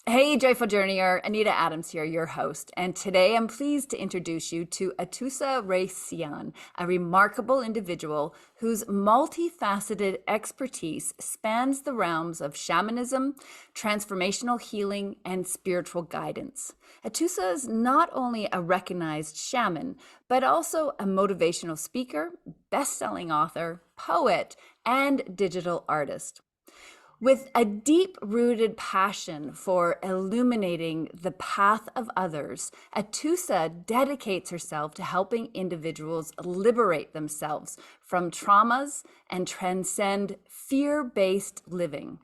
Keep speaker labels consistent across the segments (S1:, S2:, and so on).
S1: Hey, Joyful Journeyer, Anita Adams here, your host. And today I'm pleased to introduce you to Atousa Raissyan, a remarkable individual whose multifaceted expertise spans the realms of shamanism, transformational healing, and spiritual guidance. Atousa is not only a recognized shaman, but also a motivational speaker, best-selling author, poet, and digital artist. With a deep rooted passion for illuminating the path of others, Atousa dedicates herself to helping individuals liberate themselves from traumas and transcend fear based living.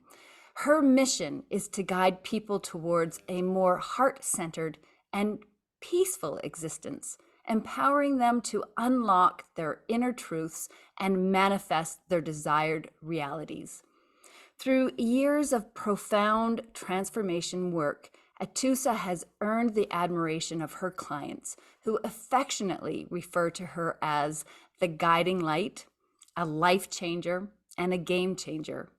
S1: Her mission is to guide people towards a more heart centered and peaceful existence, empowering them to unlock their inner truths and manifest their desired realities. Through years of profound transformation work, Atousa has earned the admiration of her clients, who affectionately refer to her as the guiding light, a life changer, and a game changer.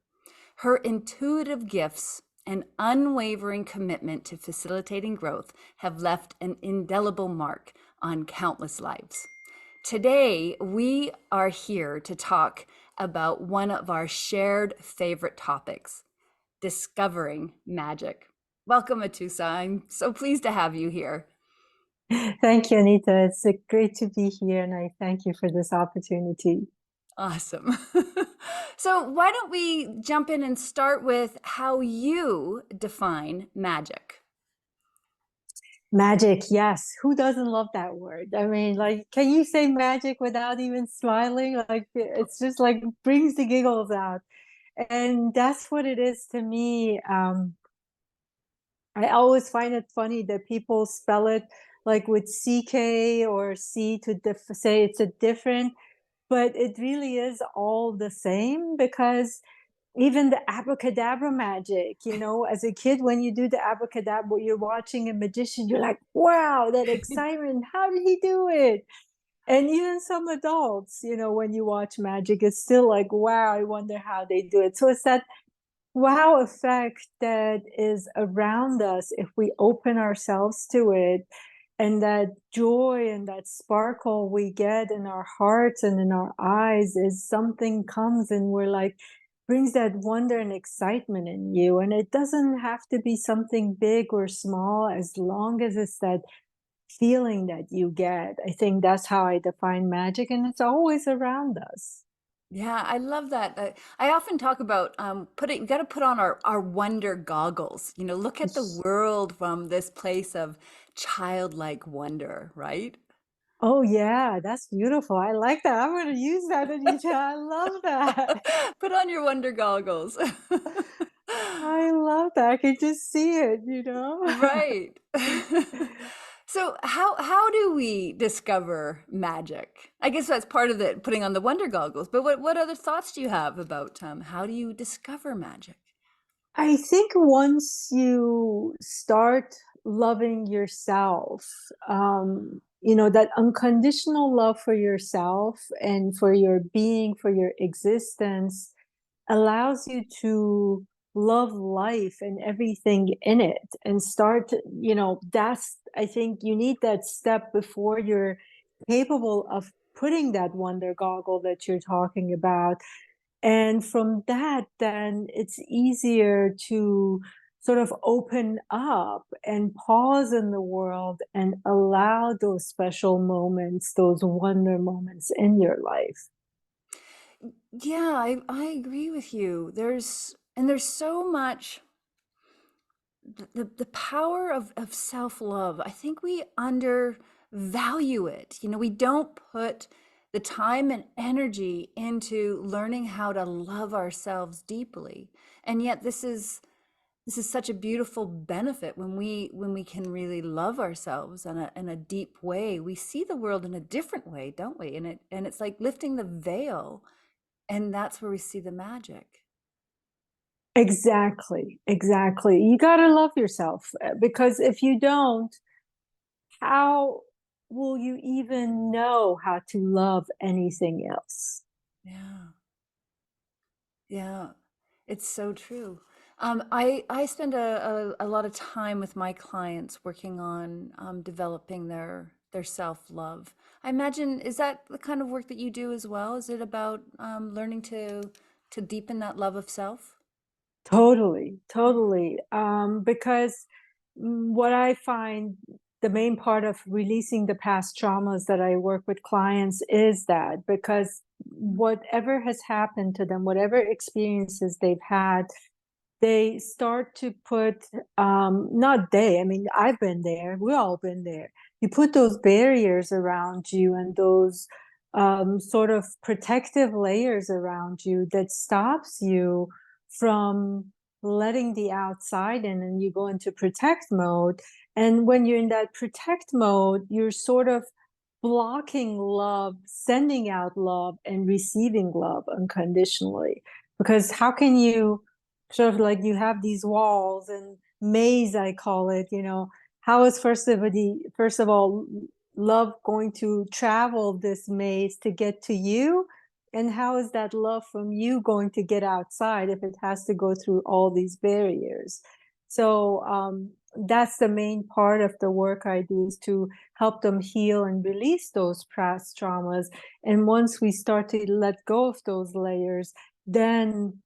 S1: Her intuitive gifts and unwavering commitment to facilitating growth have left an indelible mark on countless lives. Today, we are here to talk about one of our shared favorite topics, discovering magic. Welcome, Atousa. I'm so pleased to have you here.
S2: Thank you, Anita. It's great to be here, and I thank you for this opportunity.
S1: Awesome. So, why don't we jump in and start with how you define magic?
S2: Magic, yes. Who doesn't love that word? I mean, like, can you say magic without even smiling? Like, it's just like brings the giggles out. And that's what it is to me. I always find it funny that people spell it like with CK or C to say it's a different, but it really is all the same because even the abracadabra magic, as a kid, when you do the abracadabra, you're watching a magician, you're like, wow, that excitement, how did he do it? And even some adults, when you watch magic, it's still like, wow, I wonder how they do it. So it's that wow effect that is around us if we open ourselves to it, and that joy and that sparkle we get in our hearts and in our eyes is something comes and we're like brings that wonder and excitement in you. And it doesn't have to be something big or small, as long as it's that feeling that you get. I think that's how I define magic, and it's always around us.
S1: Yeah, I love that. I often talk about putting, we got to put on our wonder goggles, look at the world from this place of childlike wonder, right?
S2: Oh yeah, that's beautiful. I like that. I'm going to use that, Anita. I love that.
S1: Put on your wonder goggles.
S2: I love that. I can just see it.
S1: Right. So how do we discover magic? I guess that's part of the putting on the wonder goggles, but what other thoughts do you have about how do you discover magic?
S2: I think once you start loving yourself, that unconditional love for yourself and for your being, for your existence, allows you to love life and everything in it and that's, I think you need that step before you're capable of putting that wonder goggle that you're talking about. And from that, then it's easier to sort of open up and pause in the world and allow those special moments, those wonder moments in your life.
S1: Yeah, I agree with you. There's so much the power of self-love. I think we undervalue it. We don't put the time and energy into learning how to love ourselves deeply. And yet this is such a beautiful benefit when we can really love ourselves in a deep way. We see the world in a different way, don't we? And it's like lifting the veil, and that's where we see the magic.
S2: Exactly, exactly. You got to love yourself, because if you don't, how will you even know how to love anything else?
S1: Yeah. Yeah, it's so true. I spend a lot of time with my clients working on developing their self-love. I imagine, is that the kind of work that you do as well? Is it about learning to deepen that love of self?
S2: Totally, totally. Because what I find the main part of releasing the past traumas that I work with clients is that because whatever has happened to them, whatever experiences they've had, they start to put not they, I mean, I've been there, we all been there. You put those barriers around you and those sort of protective layers around you that stops you from letting the outside in, and you go into protect mode. And when you're in that protect mode, you're sort of blocking love, sending out love and receiving love unconditionally. Because how can you sort of like, you have these walls and maze, I call it, how is first of all love going to travel this maze to get to you? And how is that love from you going to get outside if it has to go through all these barriers? So that's the main part of the work I do, is to help them heal and release those past traumas. And once we start to let go of those layers, then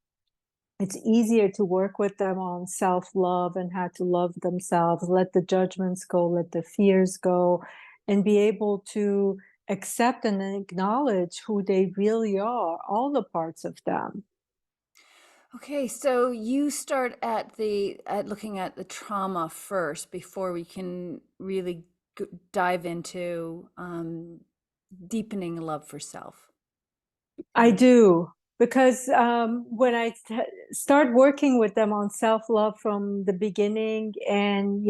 S2: it's easier to work with them on self-love and how to love themselves, let the judgments go, let the fears go, and be able to accept and acknowledge who they really are, all the parts of them.
S1: Okay, so you start at looking at the trauma first before we can really dive into deepening love for self.
S2: I do, because when I start working with them on self-love from the beginning, and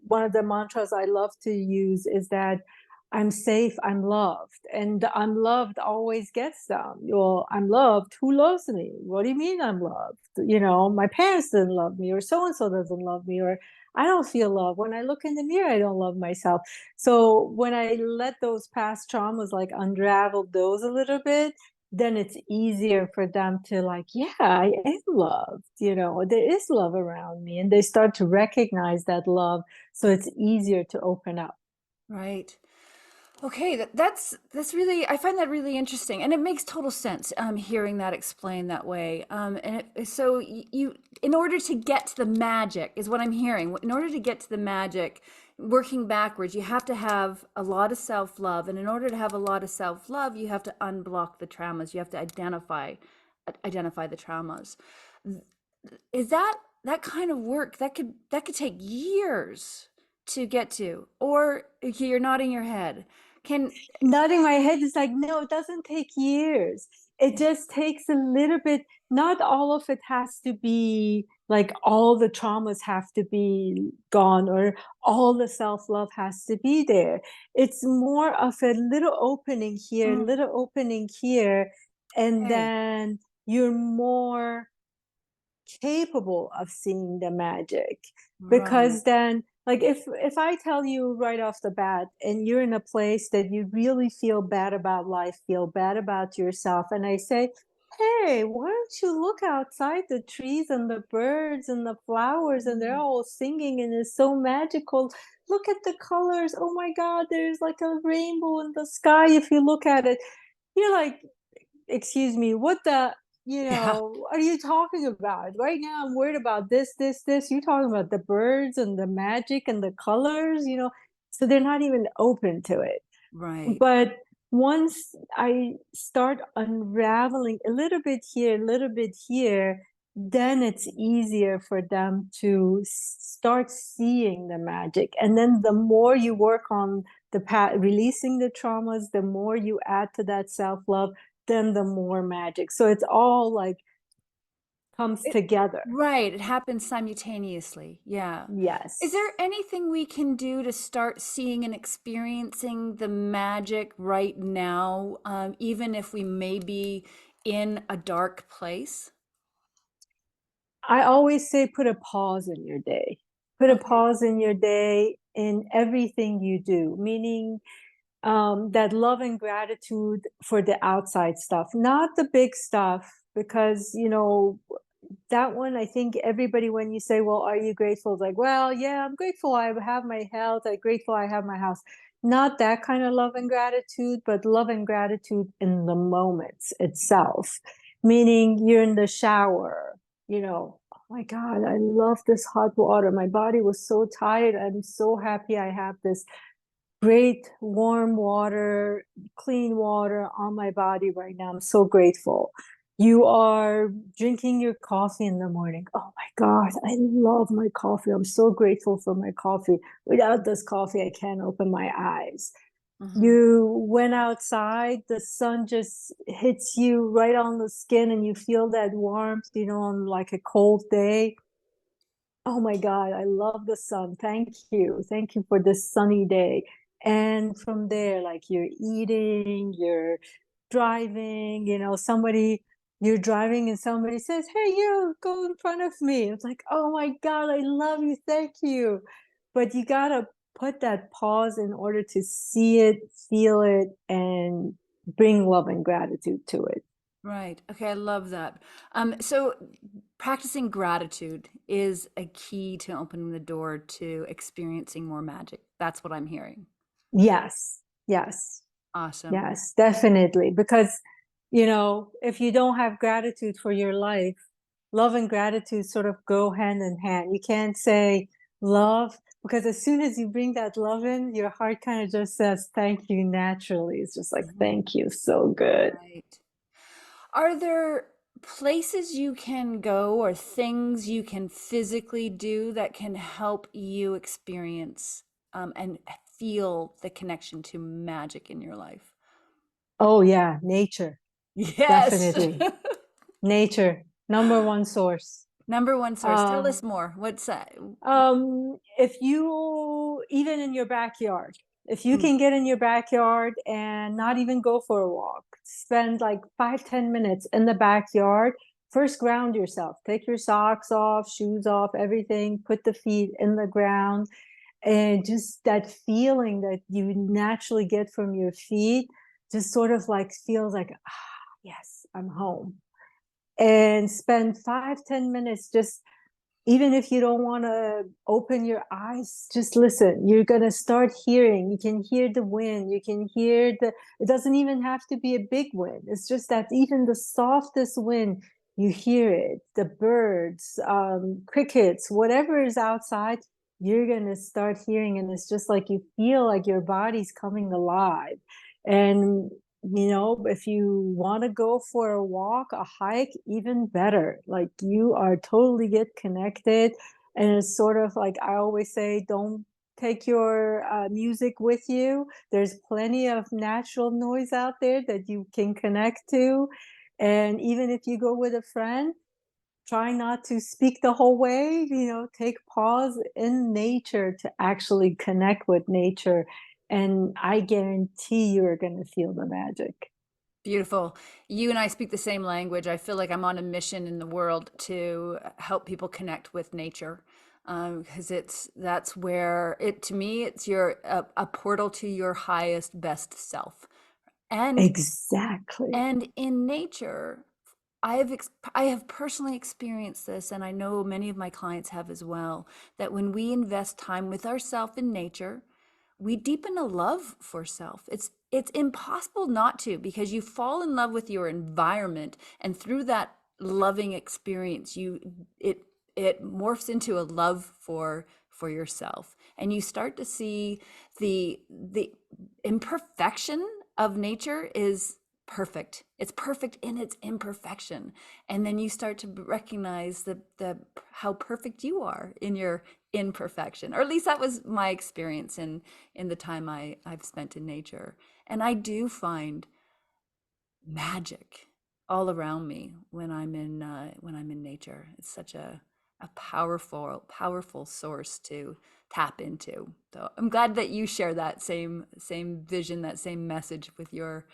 S2: one of the mantras I love to use is that I'm safe, I'm loved, and I'm loved always gets them. Well, I'm loved. Who loves me? What do you mean I'm loved? My parents didn't love me, or so and so doesn't love me, or I don't feel love. When I look in the mirror, I don't love myself. So when I let those past traumas like unravel those a little bit, then it's easier for them to like, yeah, I am loved, there is love around me, and they start to recognize that love, so it's easier to open up.
S1: Right. Okay, that's really, I find that really interesting, and it makes total sense. Hearing that explained that way. So you, in order to get to the magic, is what I'm hearing. In order to get to the magic, working backwards, you have to have a lot of self-love, and in order to have a lot of self-love, you have to unblock the traumas. You have to identify the traumas. Is that kind of work that could take years to get to? Or okay, you're nodding your head. Can
S2: Nodding my head is like, no, it doesn't take years. It just takes a little bit. Not all of it has to be like all the traumas have to be gone, or all the self-love has to be there. It's more of a little opening here,
S1: Mm,
S2: little opening here, and
S1: okay,
S2: then you're more capable of seeing the magic.
S1: right.
S2: Because then, like, if I tell you right off the bat and you're in a place that you really feel bad about life, feel bad about yourself, and I say, hey, why don't you look outside, the trees and the birds and the flowers, and they're
S1: Mm.
S2: all singing and it's so magical. Look at the colors. Oh my god, there's like a rainbow in the sky if you look at it. You're like, excuse me, what the,
S1: Yeah,
S2: are you talking about? Right now, I'm worried about this, this, this. You're talking about the birds and the magic and the colors. So they're not even open to it.
S1: right.
S2: But once I start unraveling a little bit here, a little bit here, then it's easier for them to start seeing the magic. And then the more you work on releasing the traumas, the more you add to that self-love, then the more magic. So it's all like comes
S1: It,
S2: together.
S1: right, it happens simultaneously. Yeah. Is
S2: Yes.
S1: there anything we can do to start seeing and experiencing the magic right now, even if we may be in a dark place?
S2: I always say put a pause in your day. Put a
S1: Okay.
S2: pause in your day in everything you do, meaning that love and gratitude for the outside stuff, not the big stuff, because that one, I think everybody, when you say, well, are you grateful? It's like, well, yeah, I'm grateful I have my health. I'm grateful I have my house. Not that kind of love and gratitude, but love and gratitude in the moments itself. Meaning you're in the shower, oh my God, I love this hot water. My body was so tired. I'm so happy I have this great warm water, clean water on my body right now. I'm so grateful. You are drinking your coffee in the morning. Oh my God, I love my coffee. I'm so grateful for my coffee. Without this coffee, I can't open my eyes.
S1: Hmm.
S2: You went outside, the sun just hits you right on the skin, and you feel that warmth, on like a cold day. Oh my God, I love the sun. Thank you. Thank you for this sunny day. And from there, like you're eating, you're driving, you're driving and somebody says, hey, you go in front of me. It's like, oh my God, I love you. Thank you. But you got to put that pause in order to see it, feel it, and bring love and gratitude to it.
S1: Right. Okay, I love that. So practicing gratitude is a key to opening the door to experiencing more magic. That's what I'm hearing.
S2: Yes, yes.
S1: Awesome.
S2: Yes, definitely. Because, if you don't have gratitude for your life, love and gratitude sort of go hand in hand. You can't say love, because as soon as you bring that love in, your heart kind of just says thank you naturally. It's just like,
S1: Mhm.
S2: thank you, so good.
S1: Right. Are there places you can go or things you can physically do that can help you experience and feel the connection to magic in your life?
S2: Oh, yeah, nature,
S1: Yes.
S2: definitely. Nature, number one source.
S1: Number one source. Tell
S2: Uh,
S1: us more. What's that?
S2: If you, even in your backyard, if you
S1: Mm.
S2: can get in your backyard and not even go for a walk, spend like 5-10 minutes in the backyard. First, ground yourself. Take your socks off, shoes off, everything. Put the feet in the ground, and just that feeling that you naturally get from your feet just sort of like feels like, yes, I'm home. And spend 5-10 minutes just, even if you don't want to open your eyes, just listen. You're going to start hearing. You can hear the wind. You can hear it doesn't even have to be a big wind. It's just that even the softest wind, you hear it. The birds, crickets, whatever is outside, you're going to start hearing. And it's just like you feel like your body's coming alive. And if you want to go for a walk, a hike, even better. Like you are totally get connected. And it's sort of like I always say, don't take your music with you. There's plenty of natural noise out there that you can connect to. And even if you go with a friend, try not to speak the whole way, take pause in nature to actually connect with nature. And I guarantee you're going to feel the magic.
S1: Beautiful. You and I speak the same language. I feel like I'm on a mission in the world to help people connect with nature, because that's where it to me it's a portal to your highest best self. And
S2: Exactly.
S1: and in nature, I have personally experienced this, and I know many of my clients have as well, that when we invest time with ourselves in nature, we deepen a love for self. It's impossible not to, because you fall in love with your environment, and through that loving experience, it it morphs into a love for yourself, and you start to see the imperfection of nature is perfect. It's perfect in its imperfection. And then you start to recognize the how perfect you are in your imperfection. Or at least that was my experience in the time I've spent in nature. And I do find magic all around me when I'm in nature. It's such a powerful source to tap into. So I'm glad that you share that same vision, that same message with your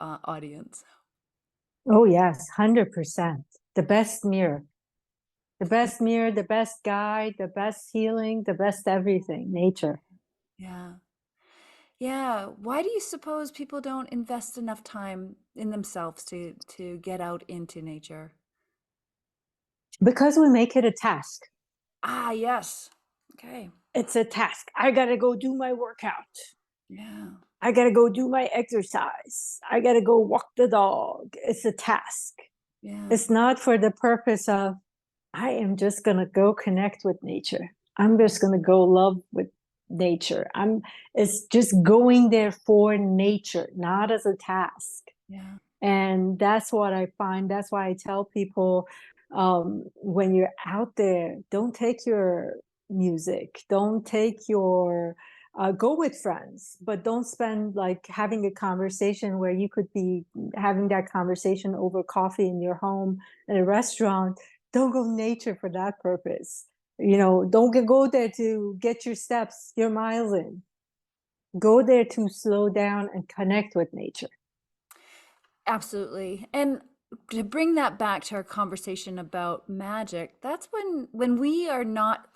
S1: audience.
S2: Oh, yes, 100%. The best mirror, the best mirror, the best guide, the best healing, the best everything, nature.
S1: Yeah. Yeah. Why do you suppose people don't invest enough time in themselves to get out into nature?
S2: Because we make it a task.
S1: Ah, yes. Okay.
S2: It's a task. I got to go do my workout.
S1: Yeah.
S2: I got to go do my exercise. I got to go walk the dog. It's a task.
S1: Yeah.
S2: It's not for the purpose of, I am just going to go connect with nature. I'm just going to go love with nature. It's just going there for nature, not as a task.
S1: Yeah.
S2: And that's what I find. That's why I tell people, when you're out there, don't take your music, don't take your, go with friends, but don't spend like having a conversation where you could be having that conversation over coffee in your home at a restaurant. Don't go nature for that purpose. Don't go there to get your steps, your miles in. Go there to slow down and connect with nature.
S1: Absolutely. And to bring that back to our conversation about magic, that's when we are not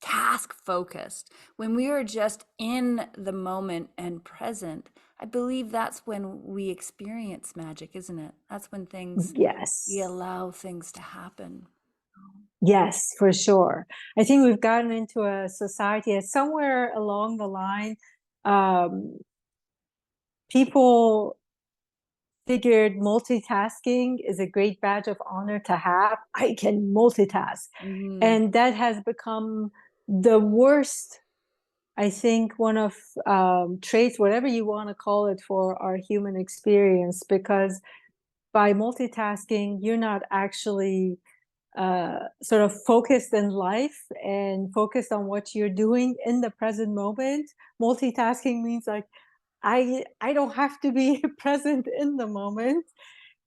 S1: task focused, when we are just in the moment and present, I believe that's when we experience magic, isn't it? That's when we
S2: Yes.
S1: allow things to happen.
S2: Yes, for sure. I think we've gotten into a society somewhere along the line, um, people figured multitasking is a great badge of honor to have. I can multitask.
S1: Hmm.
S2: And that has become the worst, I think, one of traits, whatever you want to call it, for our human experience, because by multitasking, you're not actually sort of focused in life and focused on what you're doing in the present moment. Multitasking means like I don't have to be present in the moment,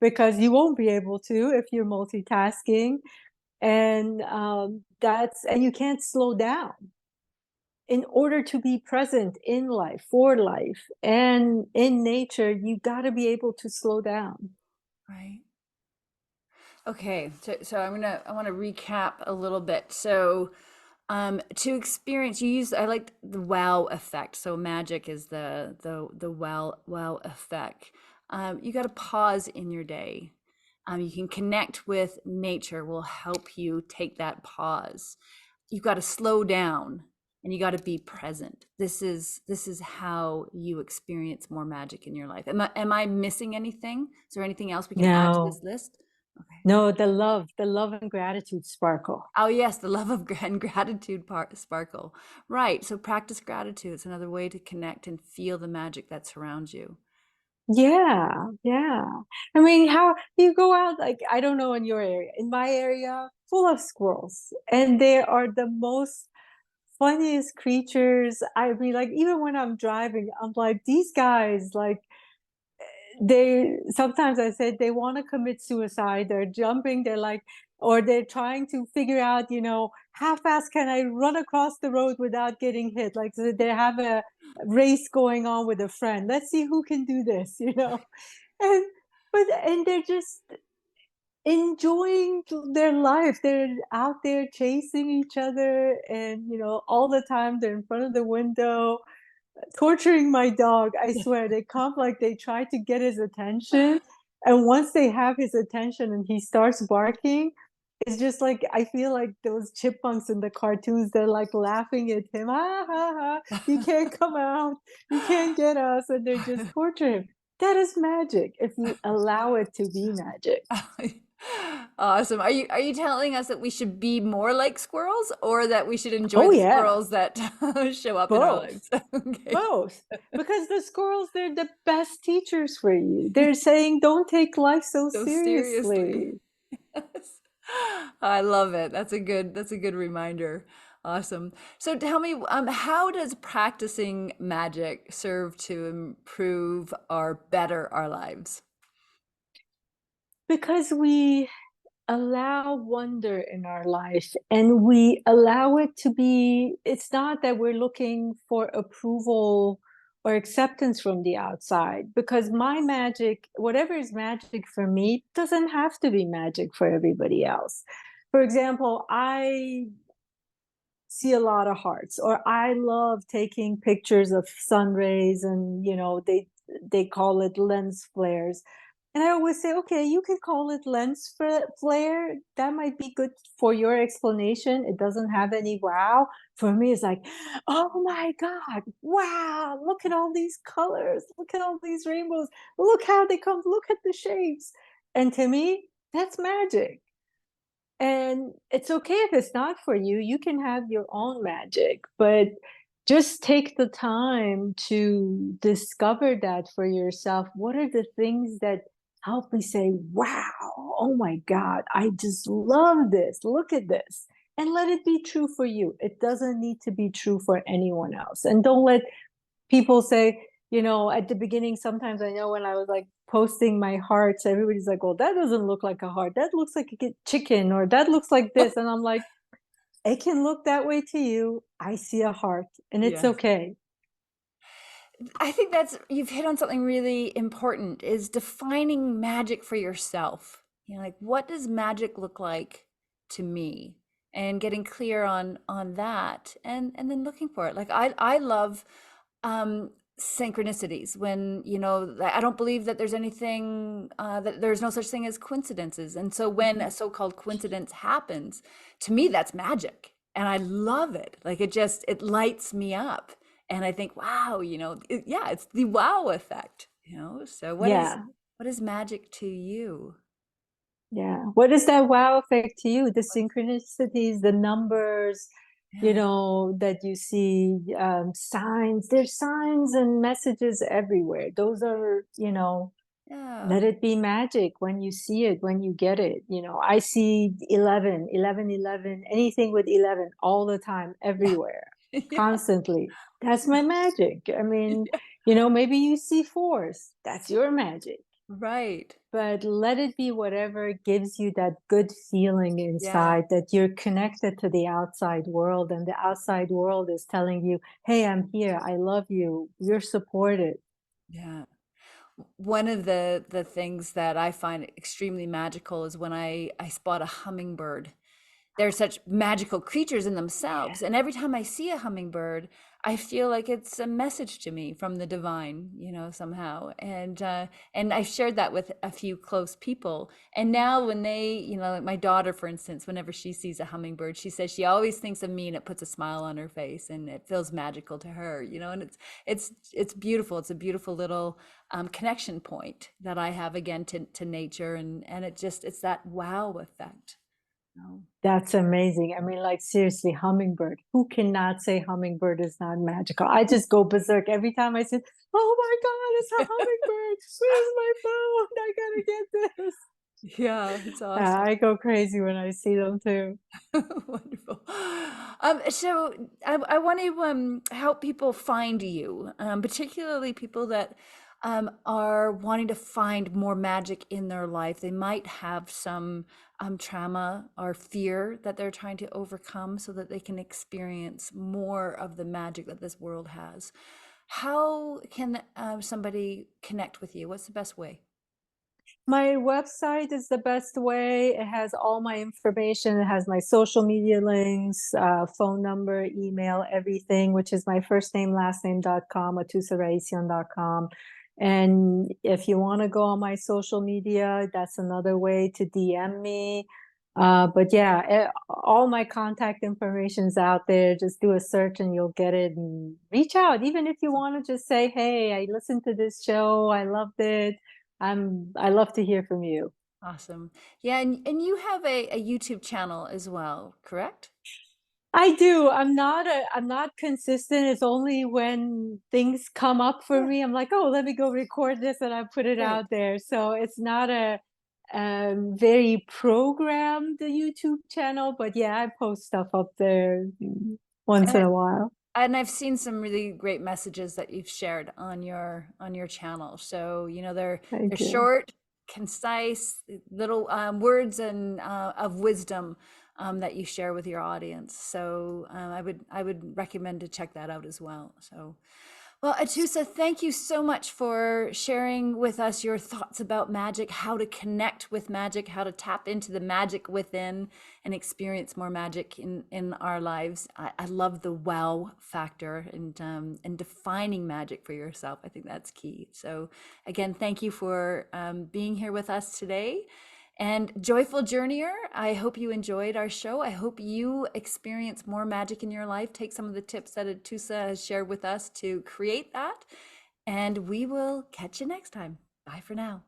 S2: because you won't be able to if you're multitasking, and you can't slow down. In order to be present in life, for life, and in nature, you got to be able to slow down.
S1: Right. Okay, so I want to recap a little bit. So, to experience, I like the wow effect. So magic is the wow effect. You got to pause in your day. You can connect with nature. Will help you take that pause. You've got to slow down and you got to be present. This is how you experience more magic in your life. Am I missing anything? Is there anything else we can add to
S2: No,
S1: this list? Okay.
S2: no, the love and gratitude sparkle.
S1: Oh yes, the love of and gratitude part sparkle. Right. So practice gratitude. It's another way to connect and feel the magic that surrounds you.
S2: Yeah, yeah. I mean, how you go out, like, I don't know in your area, in my area, full of squirrels, and they are the most funniest creatures. I mean, like, even when I'm driving, I'm like, these guys, like, they sometimes I said they want to commit suicide. They're jumping, they're like, or they're trying to figure out, how fast can I run across the road without getting hit? Like, so they have a race going on with a friend. Let's see who can do this. And they're just enjoying their life. They're out there chasing each other, and all the time they're in front of the window torturing my dog. I swear, they come, like, they try to get his attention, and once they have his attention and he starts barking, it's just like I feel like those chipmunks in the cartoons. They're like laughing at him. Ah, ha, ha. You can't come out, you can't get us, and they're just torture him. That is magic if you allow it to be magic.
S1: Awesome. Are you telling us that we should be more like squirrels or that we should enjoy
S2: Oh
S1: the
S2: yeah,
S1: squirrels that show up in our
S2: both.
S1: lives? Okay.
S2: Both. Because the squirrels, they're the best teachers for you. They're saying, don't take life so
S1: So seriously.
S2: seriously.
S1: Yes. I love it. That's a good reminder. Awesome. So tell me, how does practicing magic serve to improve or better our lives?
S2: Because we allow wonder in our life, and we allow it to be, it's not that we're looking for approval or acceptance from the outside, because my magic, whatever is magic for me, doesn't have to be magic for everybody else. For example, I see a lot of hearts, or I love taking pictures of sun rays, and they call it lens flares. And I always say, okay, you could call it lens flare. That might be good for your explanation. It doesn't have any wow. For me, it's like, oh my God, wow, look at all these colors. Look at all these rainbows. Look how they come. Look at the shapes. And to me, that's magic. And it's okay if it's not for you. You can have your own magic, but just take the time to discover that for yourself. What are the things that help me say, wow, oh my God, I just love this. Look at this. And let it be true for you. It doesn't need to be true for anyone else. And don't let people say, at the beginning, sometimes I know when I was like posting my hearts, everybody's like, well, that doesn't look like a heart. That looks like a chicken, or that looks like this. And I'm like, it can look that way to you. I see a heart, and it's
S1: Yes.
S2: okay.
S1: I think that's you've hit on something really important is defining magic for yourself. Like what does magic look like to me? And getting clear on that and then looking for it. Like I love um synchronicities when, I don't believe that there's anything that there's no such thing as coincidences. And so when
S2: Mhm.
S1: a so-called coincidence happens, to me that's magic. And I love it. Like it lights me up and I think, wow, yeah, it's the wow effect. So
S2: Yeah.
S1: what is magic to you?
S2: Yeah. What is that wow effect to you? The
S1: What is,
S2: synchronicities, the numbers,
S1: yeah,
S2: that you see, signs. There's signs and messages everywhere. Those are,
S1: yeah,
S2: let it be magic when you see it, when you get it. I see 11, 11, 11, anything with 11 all the time,
S1: yeah,
S2: everywhere,
S1: yeah,
S2: constantly. That's my magic. I mean,
S1: yeah,
S2: maybe you see fours. That's your magic.
S1: right.
S2: But let it be whatever gives you that good feeling
S1: Yeah,
S2: inside, that you're connected to the outside world, and the outside world is telling you, hey, I'm here. I love you. You're supported.
S1: yeah. One of the things that I find extremely magical is when I spot a hummingbird. They're such magical creatures in themselves, and every time I see a hummingbird, I feel like it's a message to me from the divine, somehow. And I've shared that with a few close people. And now when they, like my daughter, for instance, whenever she sees a hummingbird, she says she always thinks of me and it puts a smile on her face and it feels magical to her. And it's beautiful. It's a beautiful little connection point that I have again to nature, and it's that wow effect. Oh,
S2: That's amazing. I mean, like, seriously, hummingbird. Who cannot say hummingbird is not magical? I just go berserk every time I see, oh my God, it's a hummingbird. Where's my phone? I gotta get this.
S1: yeah, it's awesome.
S2: I go crazy when I see them too.
S1: Wonderful. So I want to help people find you, particularly people that are wanting to find more magic in their life. They might have some trauma or fear that they're trying to overcome so that they can experience more of the magic that this world has. How can somebody connect with you? What's the best way?
S2: My website is the best way. It has all my information. It has my social media links, phone number, email, everything, which is my first name, last name.com, atousaraissyan.com. And if you want to go on my social media, that's another way to DM me. But yeah, all my contact information is out there. Just do a search and you'll get it, and reach out. Even if you want to just say, hey, I listened to this show. I loved it. I love to hear from you.
S1: Awesome. Yeah, and you have a YouTube channel as well, correct?
S2: I do. I'm not consistent. It's only when things come up for
S1: Yeah,
S2: me. I'm like, oh, let me go record this, and I put it
S1: great.
S2: out there. So it's not a very programmed YouTube channel, but yeah, I post stuff up there once
S1: And
S2: in a while.
S1: I've seen some really great messages that you've shared on your channel. So, they're
S2: Thank you.
S1: short, concise, little words and of wisdom that you share with your audience. So, I would recommend to check that out as well. So, Well, Atousa, thank you so much for sharing with us your thoughts about magic, how to connect with magic, how to tap into the magic within and experience more magic in our lives. I love the wow factor and defining magic for yourself. I think that's key. So again, thank you for being here with us today. And joyful journeyer, I hope you enjoyed our show. I hope you experience more magic in your life. Take some of the tips that Atousa has shared with us to create that. And we will catch you next time. Bye for now.